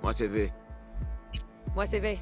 Moi, c'est V. Moi, c'est V.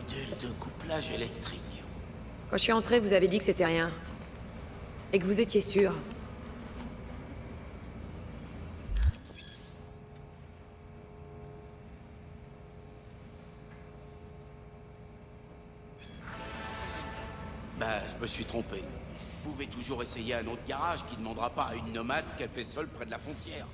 module de couplage électrique. Quand je suis entré, vous avez dit que c'était rien. Et que vous étiez sûr. Bah, je me suis trompé. Vous pouvez toujours essayer un autre garage qui ne demandera pas à une nomade ce qu'elle fait seule près de la frontière.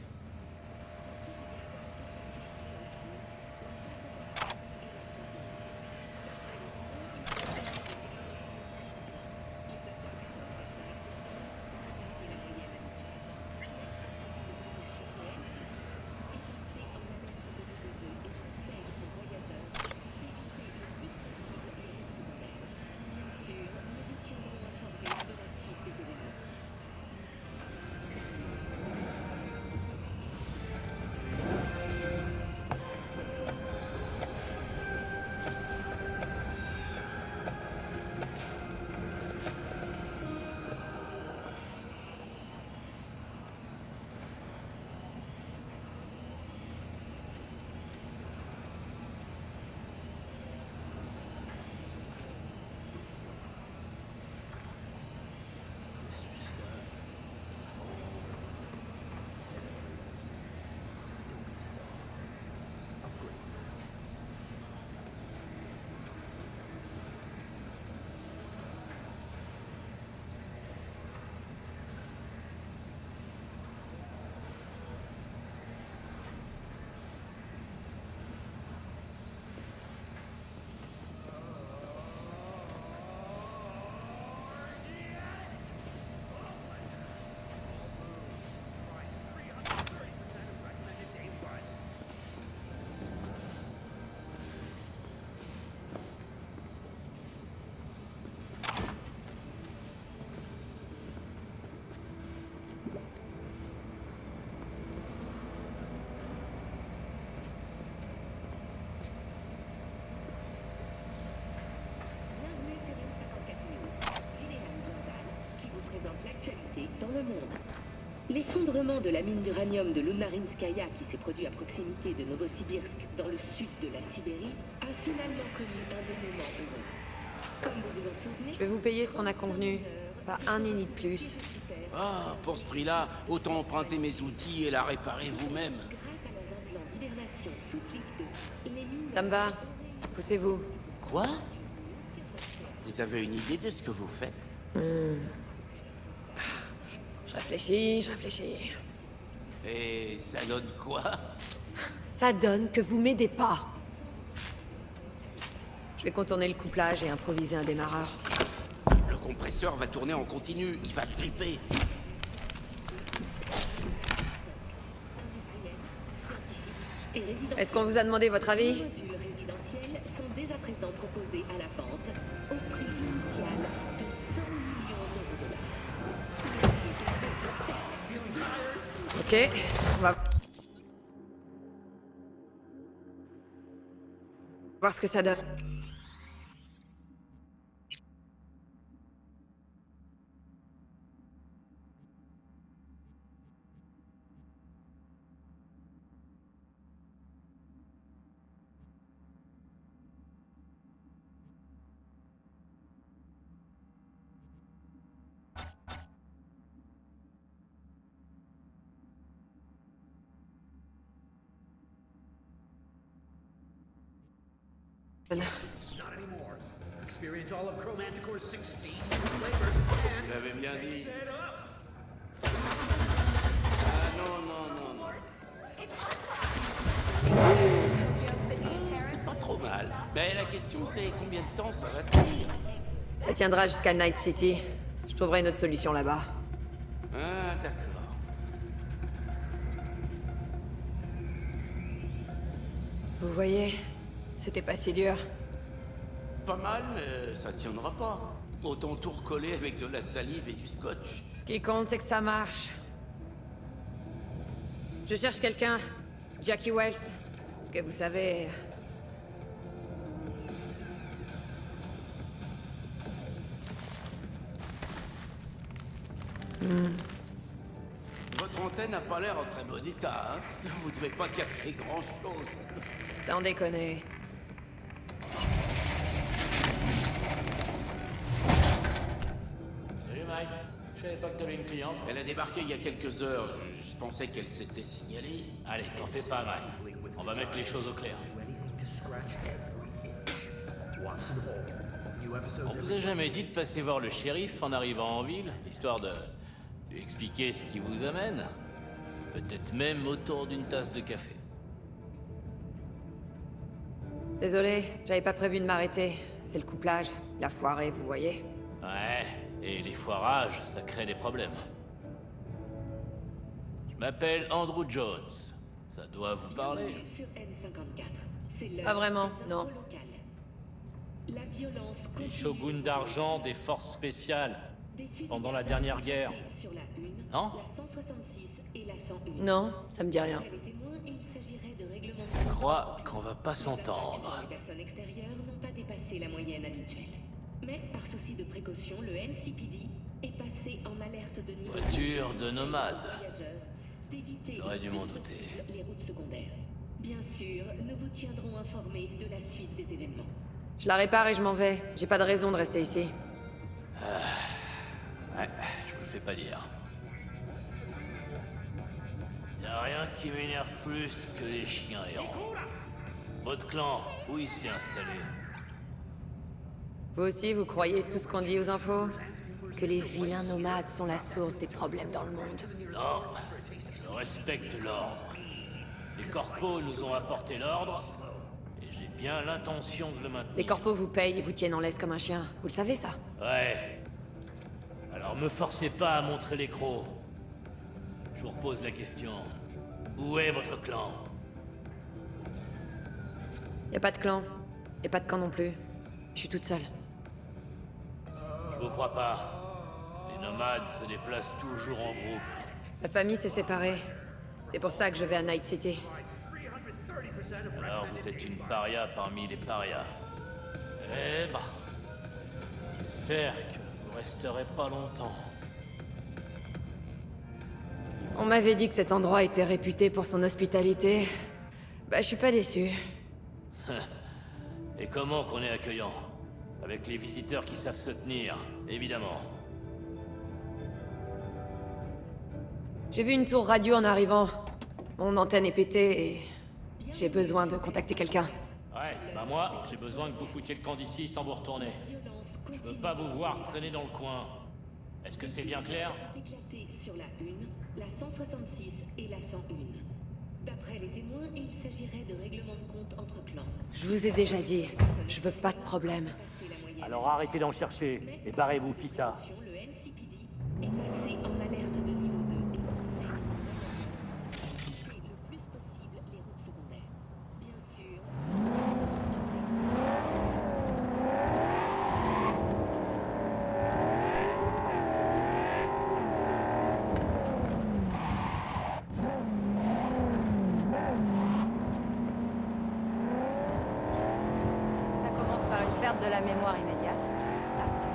Dans le monde. L'effondrement de la mine d'uranium de Lunarinskaya qui s'est produit à proximité de Novosibirsk, dans le sud de la Sibérie, a finalement connu un dénouement heureux. Comme vous vous en souvenez... Je vais vous payer ce qu'on a convenu. Pas un ni de plus. Ah, pour ce prix-là, autant emprunter mes outils et la réparer vous-même. Grâce à leurs implants d'hibernation sous Slick 2, les mines... Ça me va. Poussez-vous. Quoi? Vous avez une idée de ce que vous faites? Je réfléchis. Et ça donne quoi? Ça donne que vous m'aidez pas. Je vais contourner le couplage et improviser un démarreur. Le compresseur va tourner en continu, il va se gripper. Est-ce qu'on vous a demandé votre avis? Les modules résidentiels sont dès à présent proposés à la vente au prix initial de 100 millions d'euros. Ok, on va voir ce que ça donne. Not anymore. Experience all of Chromanticore's 16 flavors and Vous l'avez bien dit. set up. Ah non. C'est pas trop mal. Mais la question c'est combien de temps ça va tenir? Ça tiendra jusqu'à Night City. Je trouverai une autre solution là-bas. Ah d'accord. Vous voyez, c'était pas si dur. Pas mal, mais ça tiendra pas. Autant tout recoller avec de la salive et du scotch. Ce qui compte, c'est que ça marche. Je cherche quelqu'un. Jackie Wells. Ce que vous savez... Votre antenne n'a pas l'air en très bon état, hein? Vous devez pas capter grand-chose. Sans déconner. Knight. Je savais pas que t'avais une cliente. Elle a débarqué il y a quelques heures. Je pensais qu'elle s'était signalée. Allez, t'en fais pas, Mike. On va mettre les choses au clair. Anything to scratch every itch. Watson Hall. New episodes On vous a jamais dit de passer voir le shérif en arrivant en ville, histoire de lui expliquer ce qui vous amène? Peut-être même autour d'une tasse de café. Désolé, j'avais pas prévu de m'arrêter. C'est le couplage, la foirée, vous voyez. Ouais, et les foirages, ça crée des problèmes. Je m'appelle Andrew Jones. Ça doit vous parler. Sur N54. C'est l'heure Pas vraiment, des infos non. locales. La violence Les continue shoguns d'argent des forces spéciales des fusillades pendant la dernière guerre. sur la 1, Non? la 166 et la 101. Non, ça me dit rien. Après les témoins, il s'agirait de règlements de Je compte. crois qu'on va pas s'entendre. Les personnes extérieures n'ont pas dépassé la moyenne habituelle. Mais par souci de précaution, le NCPD est passé en alerte de niveau. Voiture de nomade. Voyageurs d'éviter J'aurais le dû plus m'en douter. possible les routes secondaires. Bien sûr, nous vous tiendrons informés de la suite des événements. Je la répare et je m'en vais. J'ai pas de raison de rester ici. Ouais, je vous le fais pas dire. Y a rien qui m'énerve plus que les chiens errants. Votre clan, où il s'est installé? Vous aussi, vous croyez tout ce qu'on dit aux infos? Que les vilains nomades sont la source des problèmes dans le monde. Non, je respecte l'ordre. Les corpos nous ont apporté l'ordre, et j'ai bien l'intention de le maintenir. Les corpos vous payent et vous tiennent en laisse comme un chien. Vous le savez, ça? Ouais. Alors me forcez pas à montrer les crocs. Je vous repose la question. Où est votre clan? Y a pas de clan. Y a pas de camp non plus. Je suis toute seule. Je vous crois pas. Les nomades se déplacent toujours en groupe. Ma famille s'est séparée. C'est pour ça que je vais à Night City. Alors vous êtes une paria parmi les parias. Eh bah. J'espère que vous resterez pas longtemps. On m'avait dit que cet endroit était réputé pour son hospitalité. Bah, je suis pas déçu. Et comment qu'on est accueillant? Avec les visiteurs qui savent se tenir, évidemment. J'ai vu une tour radio en arrivant. Mon antenne est pétée et j'ai besoin de contacter quelqu'un. Ouais, bah moi, j'ai besoin que vous foutiez le camp d'ici sans vous retourner. Je veux pas vous voir traîner dans le coin. Est-ce que c'est bien clair? Éclaté sur la 1, la 166 et la 101. D'après les témoins, il s'agirait de règlements de compte entre clans. Je vous ai déjà dit, je veux pas de problème. Passé la moyenne Alors arrêtez d'en chercher, et barrez-vous, Fissa. le NCPD est passé en alerte de niveau 2 et conseille d'éviter le plus possible les routes secondaires. Bien sûr, Ça commence par une perte de la mémoire immédiate. Après.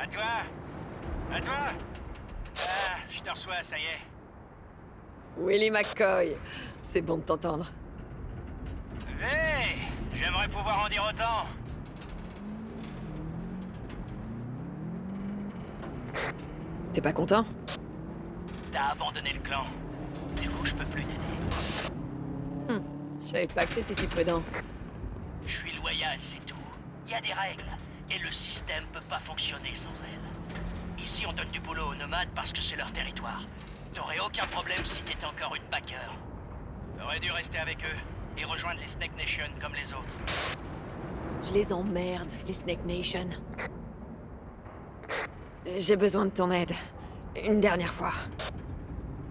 À toi. À toi. Ah, je te reçois, ça y est. Willie McCoy. C'est bon de t'entendre. Hé, j'aimerais pouvoir en dire autant. T'es pas content? T'as abandonné le clan. Du coup, je peux plus t'aider. Je savais pas que t'étais si prudent. Je suis loyal, c'est tout. Il y a des règles, et le système peut pas fonctionner sans elles. Ici, on donne du boulot aux nomades parce que c'est leur territoire. T'aurais aucun problème si t'étais encore une backer. T'aurais dû rester avec eux et rejoindre les Snake Nation comme les autres. Je les emmerde, les Snake Nation. J'ai besoin de ton aide. Une dernière fois.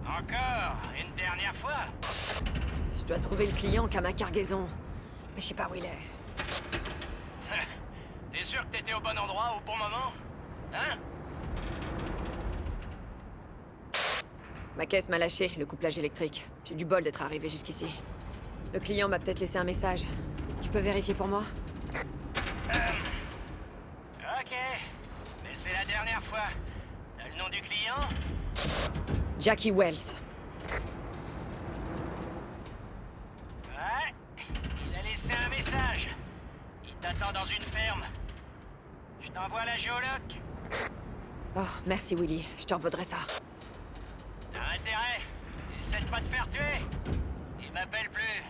Encore une dernière fois? Je dois trouver le client qui a ma cargaison. Mais je sais pas où il est. T'es sûr que t'étais au bon endroit au bon moment? Hein? Ma caisse m'a lâché, le couplage électrique. J'ai du bol d'être arrivé jusqu'ici. Le client m'a peut-être laissé un message. Tu peux vérifier pour moi? Ok. Mais c'est la dernière fois. T'as le nom du client? Jackie Wells. Ouais. Il a laissé un message. Il t'attend dans une ferme. Je t'envoie la géoloc. Oh, merci Willy, je t'en vaudrais ça. T'as intérêt. Essaie de pas te faire tuer. Il m'appelle plus.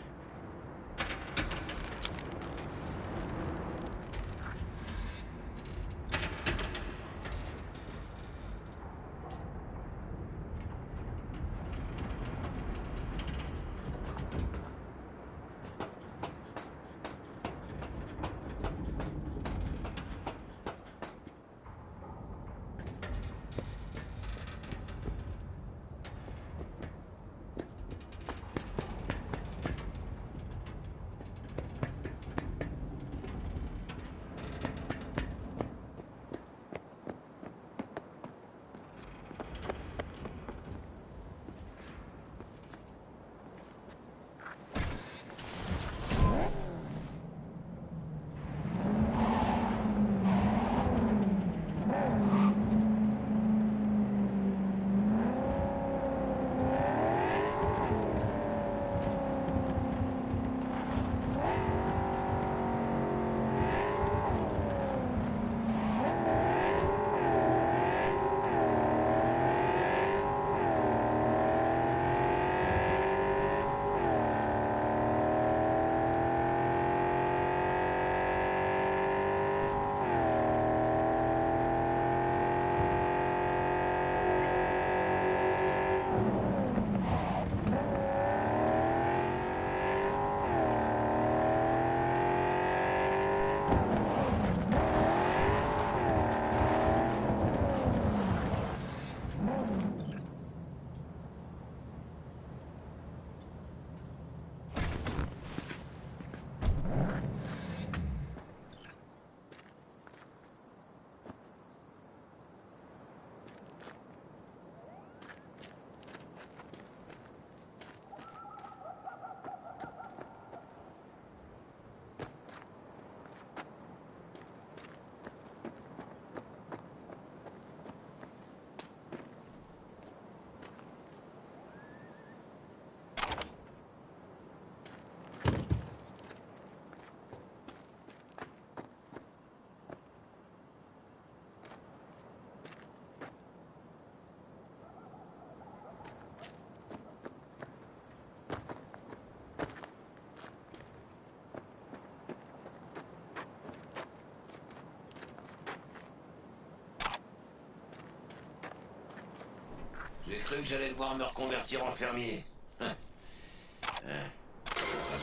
J'ai cru que j'allais devoir me reconvertir en fermier.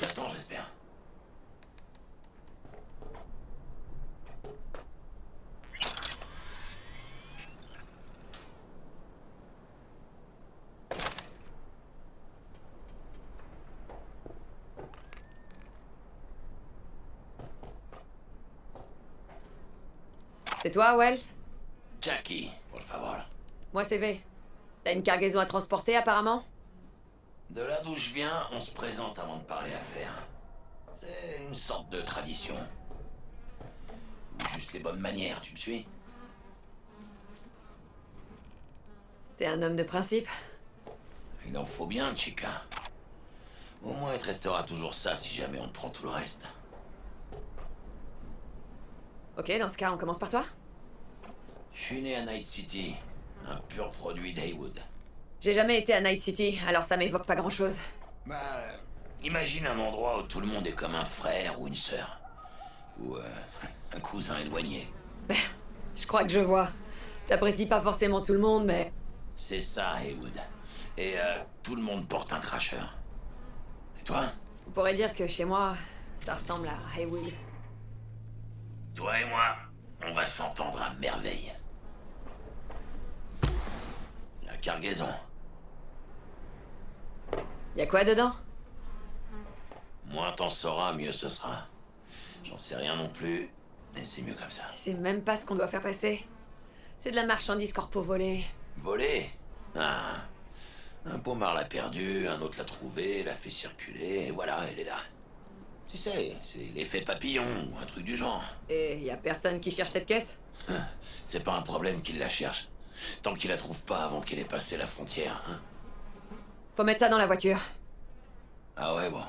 J'attends, j'espère. C'est toi, Wells? Jackie, por favor. Moi, c'est V. T'as une cargaison à transporter, apparemment? De là d'où je viens, on se présente avant de parler affaires. C'est une sorte de tradition. Ou juste les bonnes manières, tu me suis? T'es un homme de principe. Il en faut bien, Chica. Au moins, il te restera toujours ça si jamais on te prend tout le reste. Ok, dans ce cas, on commence par toi? Je suis né à Night City, un pur produit d'Heywood. J'ai jamais été à Night City, alors ça m'évoque pas grand-chose. Bah, imagine un endroit où tout le monde est comme un frère ou une sœur. Ou un cousin éloigné. Je crois que je vois. T'apprécies pas forcément tout le monde, mais... C'est ça, Heywood. Et tout le monde porte un cracheur. Et toi? On pourrait dire que chez moi, ça ressemble à Heywood. Toi et moi, on va s'entendre à merveille. La cargaison. Y a quoi dedans? Moins t'en sauras, mieux ce sera. J'en sais rien non plus, et c'est mieux comme ça. Tu sais même pas ce qu'on doit faire passer. C'est de la marchandise corpo volée. Volé? Ah. Un pommard l'a perdu, un autre l'a trouvé, l'a fait circuler, et voilà, elle est là. Tu sais, c'est l'effet papillon, ou un truc du genre. Et y a personne qui cherche cette caisse? C'est pas un problème qu'il la cherche. Tant qu'il la trouve pas avant qu'il ait passé la frontière, hein. Faut mettre ça dans la voiture. Ah ouais, bon.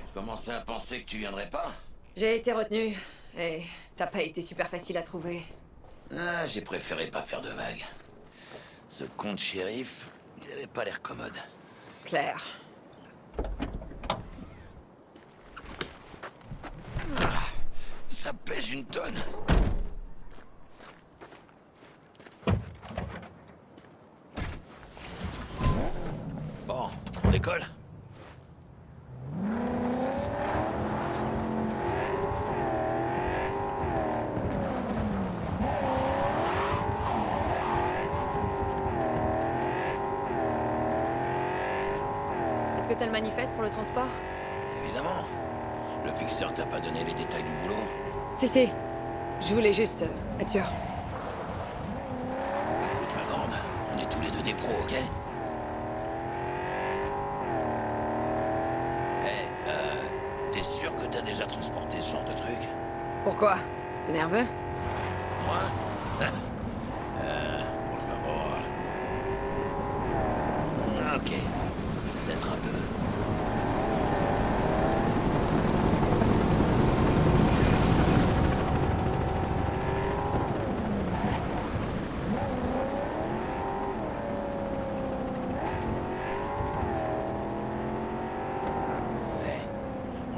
Je commençais à penser que tu viendrais pas. J'ai été retenu, et t'as pas été super facile à trouver. Ah, j'ai préféré pas faire de vagues. Ce con de shérif, il avait pas l'air commode. Claire. Ça pèse une tonne. Bon, on décolle. Est-ce que t'as le manifeste pour le transport? Évidemment. Le fixeur t'a pas donné les détails du boulot? Si. Je voulais juste être sûr. Écoute, ma grande, on est tous les deux des pros, ok? T'es sûr que t'as déjà transporté ce genre de truc? Pourquoi? T'es nerveux? Moi? Por favor. Ok. Peut-être un peu.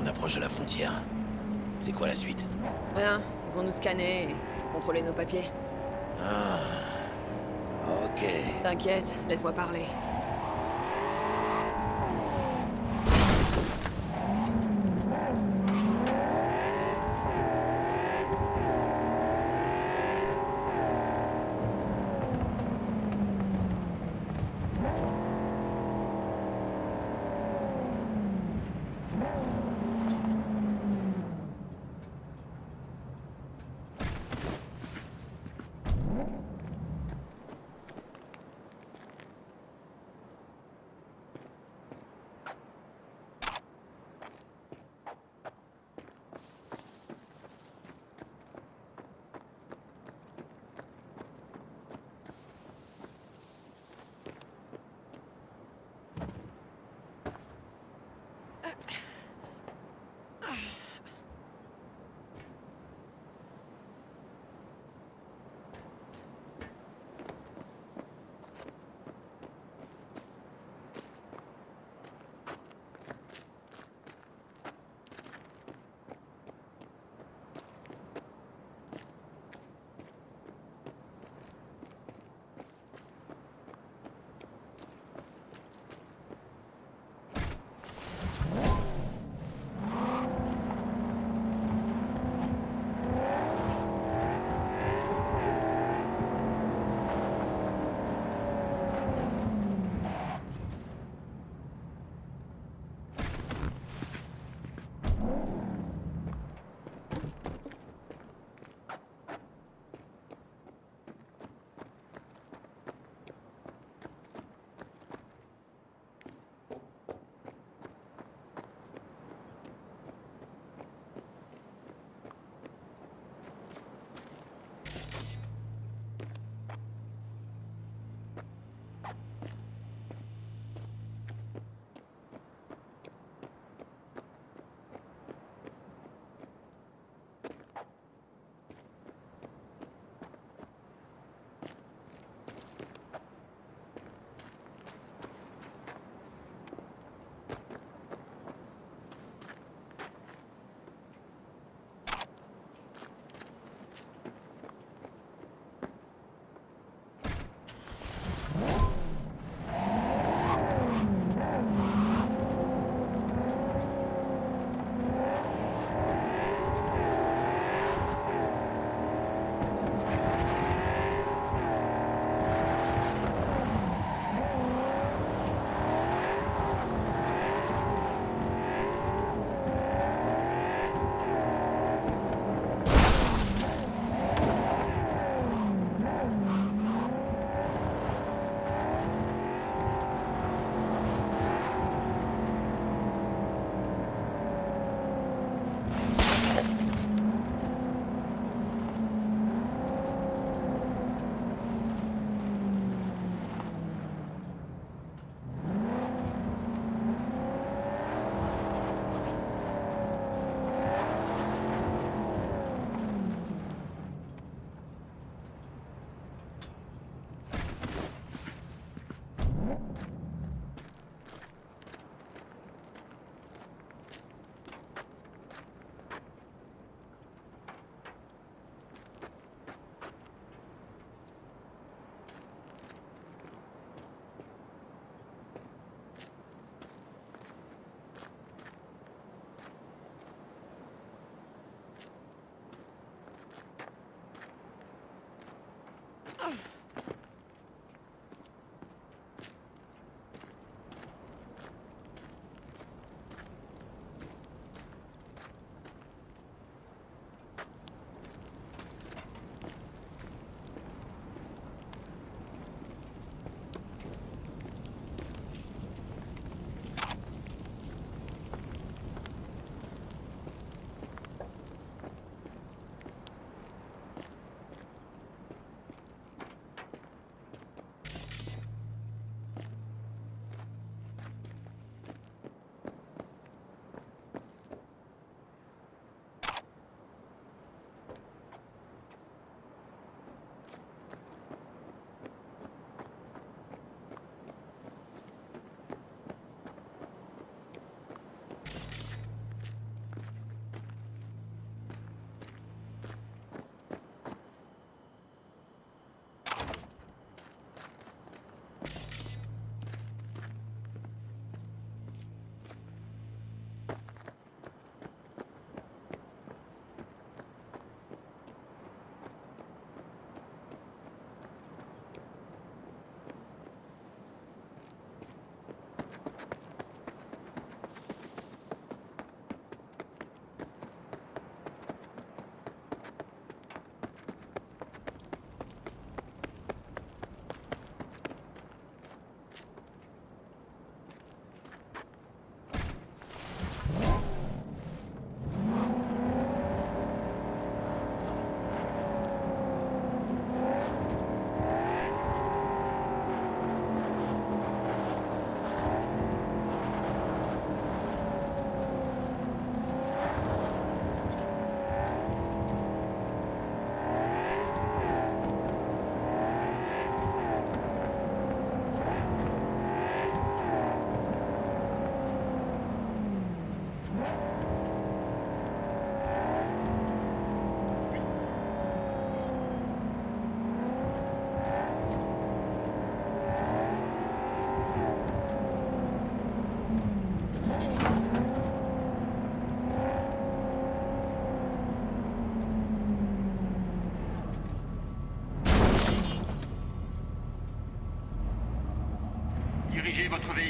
On approche de la frontière. C'est quoi la suite? Rien. Ils vont nous scanner et contrôler nos papiers. Ah. Ok. T'inquiète, laisse-moi parler.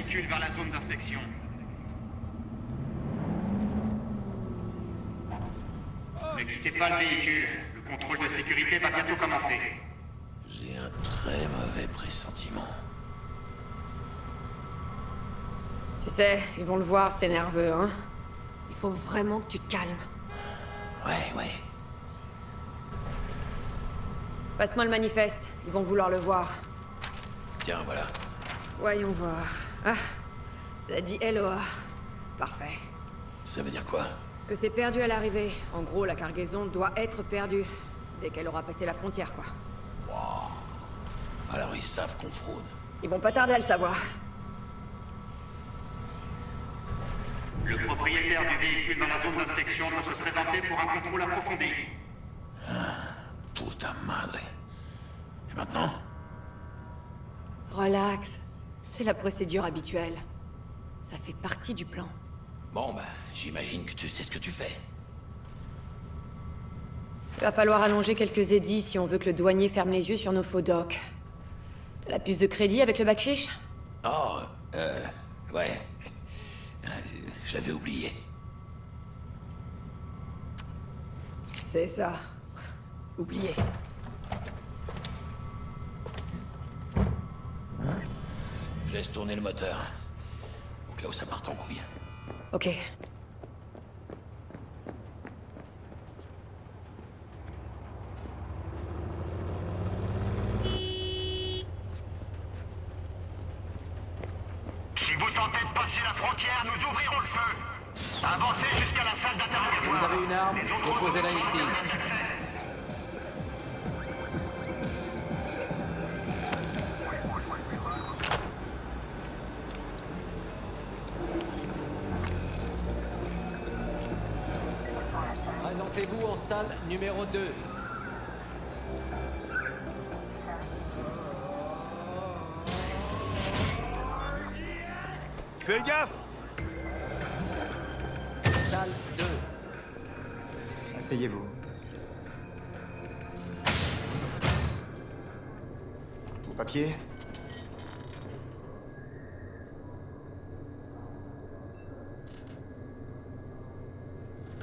véhicule vers la zone d'inspection. Ne quittez pas le véhicule. Le contrôle de sécurité va bientôt commencer. J'ai un très mauvais pressentiment. Tu sais, ils vont le voir, si t'es nerveux, hein. Il faut vraiment que tu te calmes. Ouais. Passe-moi le manifeste, ils vont vouloir le voir. Tiens, voilà. Voyons voir. Ah, ça dit Eloa. Parfait. Ça veut dire quoi? Que c'est perdu à l'arrivée. En gros, la cargaison doit être perdue. Dès qu'elle aura passé la frontière, quoi. Alors ils savent qu'on fraude. Ils vont pas tarder à le savoir. Le propriétaire du véhicule dans la zone d'inspection doit se présenter pour un contrôle approfondi. Puta madre. Et maintenant? Relax. C'est la procédure habituelle. Ça fait partie du plan. Bon, bah, j'imagine que tu sais ce que tu fais. Il va falloir allonger quelques édits si on veut que le douanier ferme les yeux sur nos faux docs. T'as la puce de crédit avec le bac chiche? Oh, ouais. J'avais oublié. C'est ça. Oublié. Je laisse tourner le moteur. Au cas où ça parte en couille. Ok. Si vous tentez de passer la frontière, nous ouvrirons le feu. Avancez jusqu'à la salle Si d'interrogatoire. vous avez une arme, déposez-la ici. Présentez-vous en salle numéro 2. Fais gaffe! Salle 2. Asseyez-vous. Vos papiers?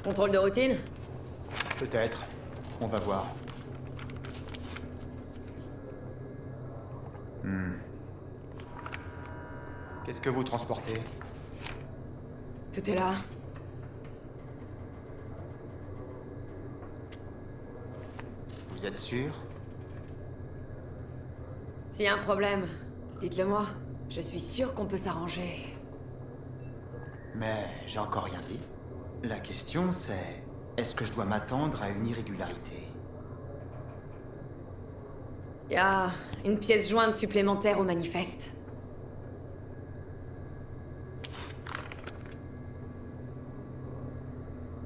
Contrôle de routine? Peut-être. On va voir. Qu'est-ce que vous transportez? Tout est là. Vous êtes sûr? S'il y a un problème, dites-le moi. Je suis sûr qu'on peut s'arranger. Mais j'ai encore rien dit. La question c'est... Est-ce que je dois m'attendre à une irrégularité? Il y a une pièce jointe supplémentaire au manifeste.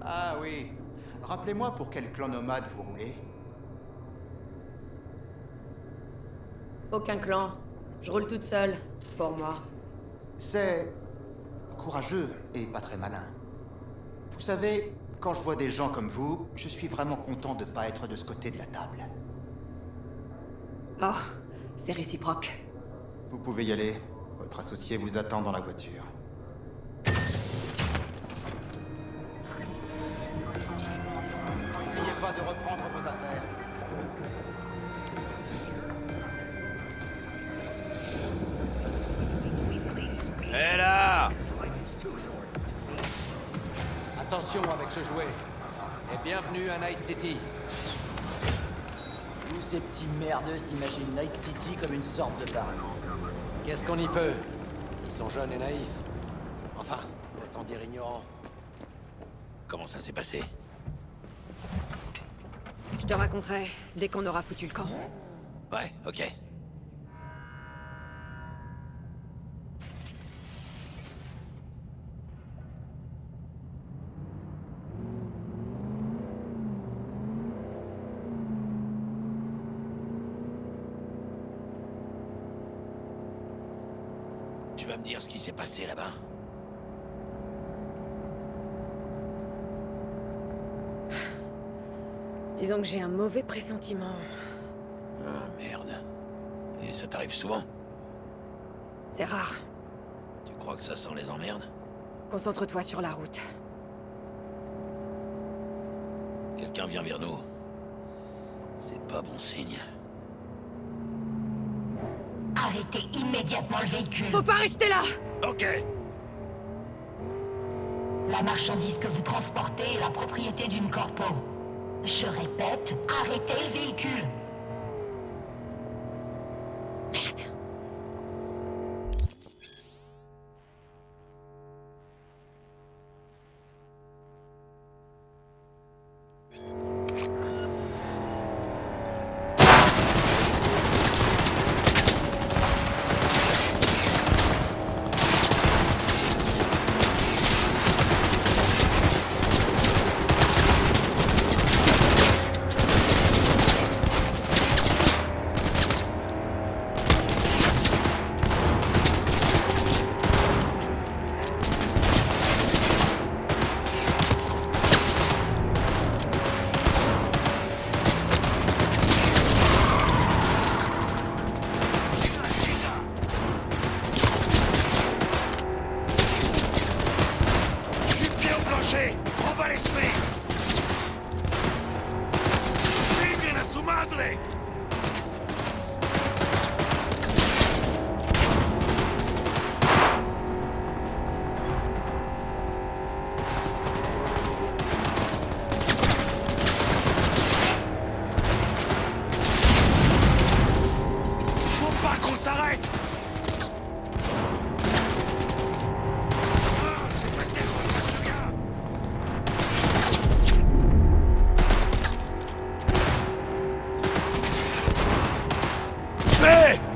Ah oui. Rappelez-moi pour quel clan nomade vous roulez. Aucun clan. Je roule toute seule. Pour moi. C'est... courageux et pas très malin. Vous savez, quand je vois des gens comme vous, je suis vraiment content de pas être de ce côté de la table. Oh, c'est réciproque. Vous pouvez y aller. Votre associé vous attend dans la voiture. N'oubliez pas de reprendre vos affaires. Hé là! Attention avec ce jouet. Et bienvenue à Night City. Tous ces petits merdeux s'imaginent Night City comme une sorte de paradis. Qu'est-ce qu'on y peut? Ils sont jeunes et naïfs. Enfin, autant dire ignorants. Comment ça s'est passé? Je te raconterai dès qu'on aura foutu le camp. Ouais, ok. Tu vas me dire ce qui s'est passé là-bas? Disons que j'ai un mauvais pressentiment. Ah, merde. Et ça t'arrive souvent? C'est rare. Tu Crois que ça sent les emmerdes? Concentre-toi sur la route. Quelqu'un vient vers nous. C'est pas bon signe. Arrêtez immédiatement le véhicule. Faut pas rester là! Ok. La marchandise que vous transportez est la propriété d'une corpo. Je répète, arrêtez le véhicule. Merde. On va les semer. Chinguen a su madre. Faut pas qu'on s'arrête.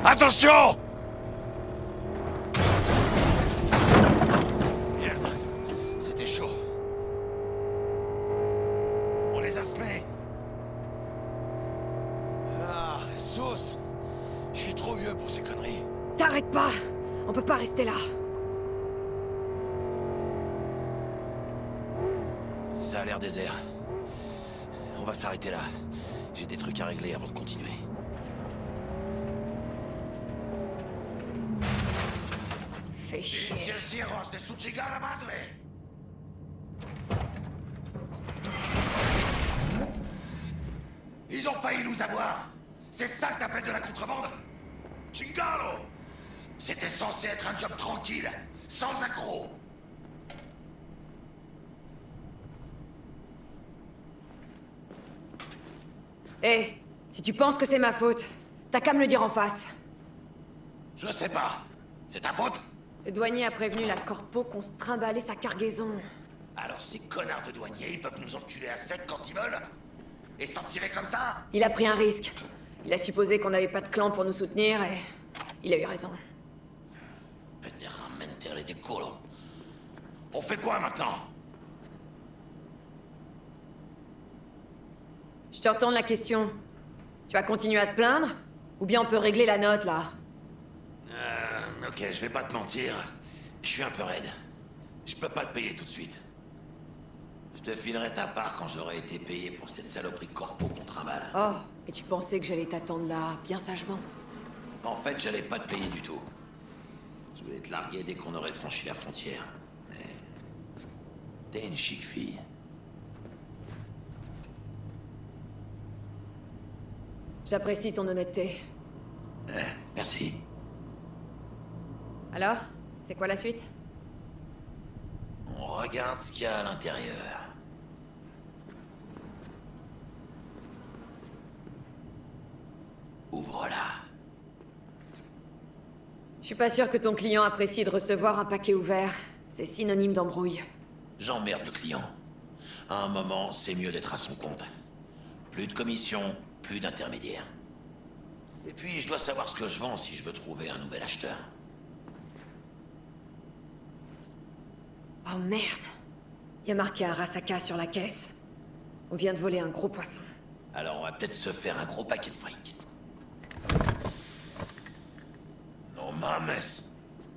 Attention! Merde, c'était chaud. On les a semés. Ah, sauce. Je suis trop vieux pour ces conneries. T'arrêtes pas! On peut pas rester là. Ça a l'air désert. On va s'arrêter là. J'ai des trucs à régler avant de continuer. Fais chier. Ils ont failli nous avoir. C'est ça que t'appelles de la contrebande? Chingalo! C'était censé être un job tranquille, sans accroc. Hé, si tu penses que c'est ma faute, t'as qu'à me le dire en face. Je sais pas. C'est ta faute? Le douanier a prévenu la corpo qu'on se trimballait sa cargaison. Alors ces connards de douaniers, ils peuvent nous enculer à sec quand ils veulent? Et s'en tirer comme ça? Il a pris un risque. Il a supposé qu'on n'avait pas de clan pour nous soutenir et... il a eu raison. On fait quoi maintenant? Je te retourne la question. Tu vas continuer à te plaindre? Ou bien on peut régler la note, là? Ok, je vais pas te mentir. Je suis un peu raide. Je peux pas te payer tout de suite. Je te filerai ta part quand j'aurai été payé pour cette saloperie corpo qu'on trimballe. Oh, et tu pensais que j'allais t'attendre là, bien sagement? En fait, j'allais pas te payer du tout. Je voulais te larguer dès qu'on aurait franchi la frontière. Mais... t'es une chic fille. J'apprécie ton honnêteté. Merci. Alors, c'est quoi la suite? On regarde ce qu'il y a à l'intérieur. Ouvre-la. Je suis pas sûr que ton client apprécie de recevoir un paquet ouvert. C'est synonyme d'embrouille. J'emmerde le client. À un moment, c'est mieux d'être à son compte. Plus de commission, plus d'intermédiaires. Et puis, je dois savoir ce que je vends si je veux trouver un nouvel acheteur. Oh merde! Il y a marqué Arasaka sur la caisse. On vient de voler un gros poisson. Alors, on va peut-être se faire un gros paquet de fric. Non, mames.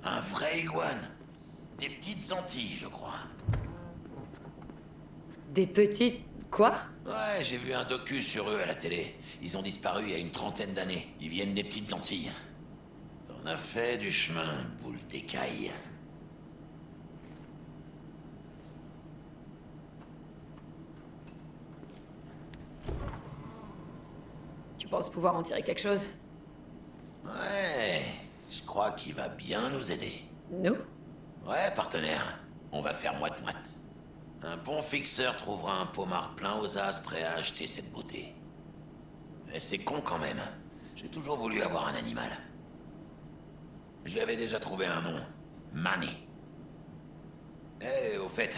Un vrai iguane. Des petites Antilles, je crois. Des petites... quoi? Ouais, j'ai vu un docu sur eux à la télé. Ils ont disparu il y a une trentaine d'années. Ils viennent des petites Antilles. T'en as fait du chemin, boule d'écaille. penses pouvoir en tirer quelque chose? Ouais, je crois qu'il va bien nous aider. Nous? Ouais, partenaire, on va faire moite-moite. Un bon fixeur trouvera un pommard plein aux as prêt à acheter cette beauté. Mais c'est con quand même. J'ai toujours voulu avoir un animal. Je lui avais déjà trouvé un nom. Manny. Au fait,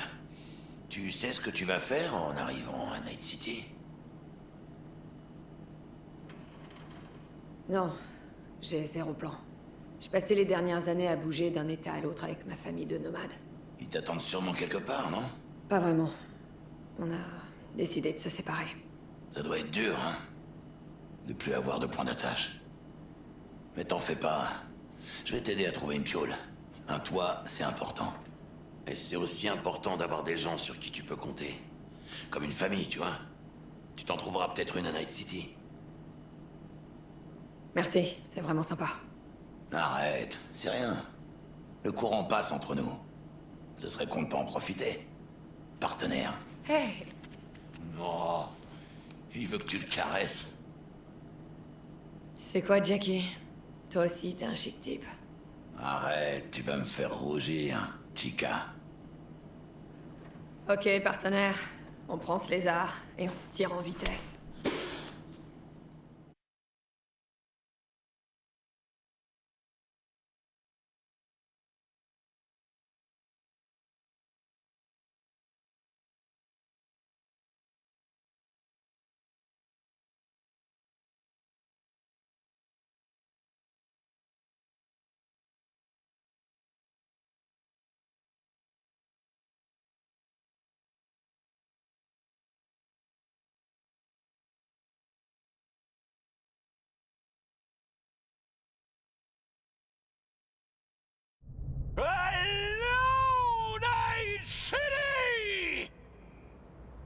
tu sais ce que tu vas faire en arrivant à Night City? Non, j'ai zéro plan. J'ai passé les dernières années à bouger d'un état à l'autre avec ma famille de nomades. Ils t'attendent sûrement quelque part, non? Pas vraiment. On a décidé de se séparer. Ça doit être dur, hein? De plus avoir de point d'attache. Mais t'en fais pas. Je vais t'aider à trouver une piole. Un toit, c'est important. Et c'est aussi important d'avoir des gens sur qui tu peux compter. Comme une famille, tu vois. Tu t'en trouveras peut-être une à Night City. Merci, c'est vraiment sympa. Arrête, c'est rien. Le courant passe entre nous. Ce serait con de pas en profiter. Partenaire. Hey! Non. Il veut que tu le caresses. Tu sais quoi, Jackie? Toi aussi, t'es un chic type. Arrête, tu vas me faire rougir, chica. Ok, partenaire. On prend ce lézard et on se tire en vitesse. Hello, Night City!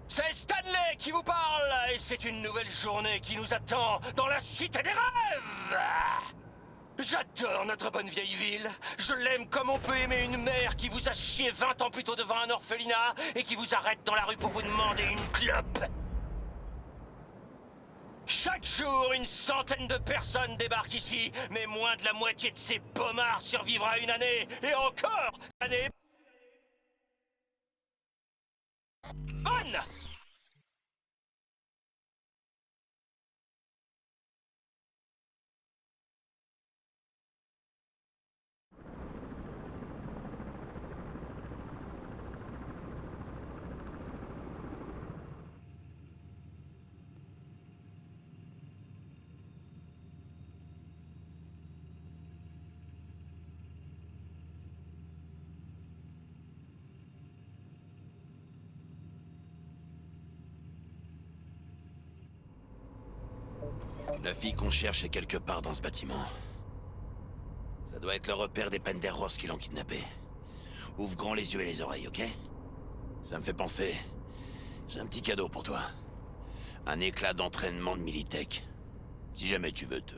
C'est Stanley qui vous parle, et c'est une nouvelle journée qui nous attend dans la cité des rêves! J'adore notre bonne vieille ville. Je l'aime comme on peut aimer une mère qui vous a chié 20 ans plus tôt devant un orphelinat et qui vous arrête dans la rue pour vous demander une clope. Chaque jour, une centaine de personnes débarquent ici, mais moins de la moitié de ces pommards survivra une année, et encore, année bonne! La fille qu'on cherche est quelque part dans ce bâtiment. Ça doit être le repère des Penderos qui l'ont kidnappé. Ouvre grand les yeux et les oreilles, ok? Ça me fait penser... J'ai un petit cadeau pour toi. Un éclat d'entraînement de Militech. Si jamais tu veux te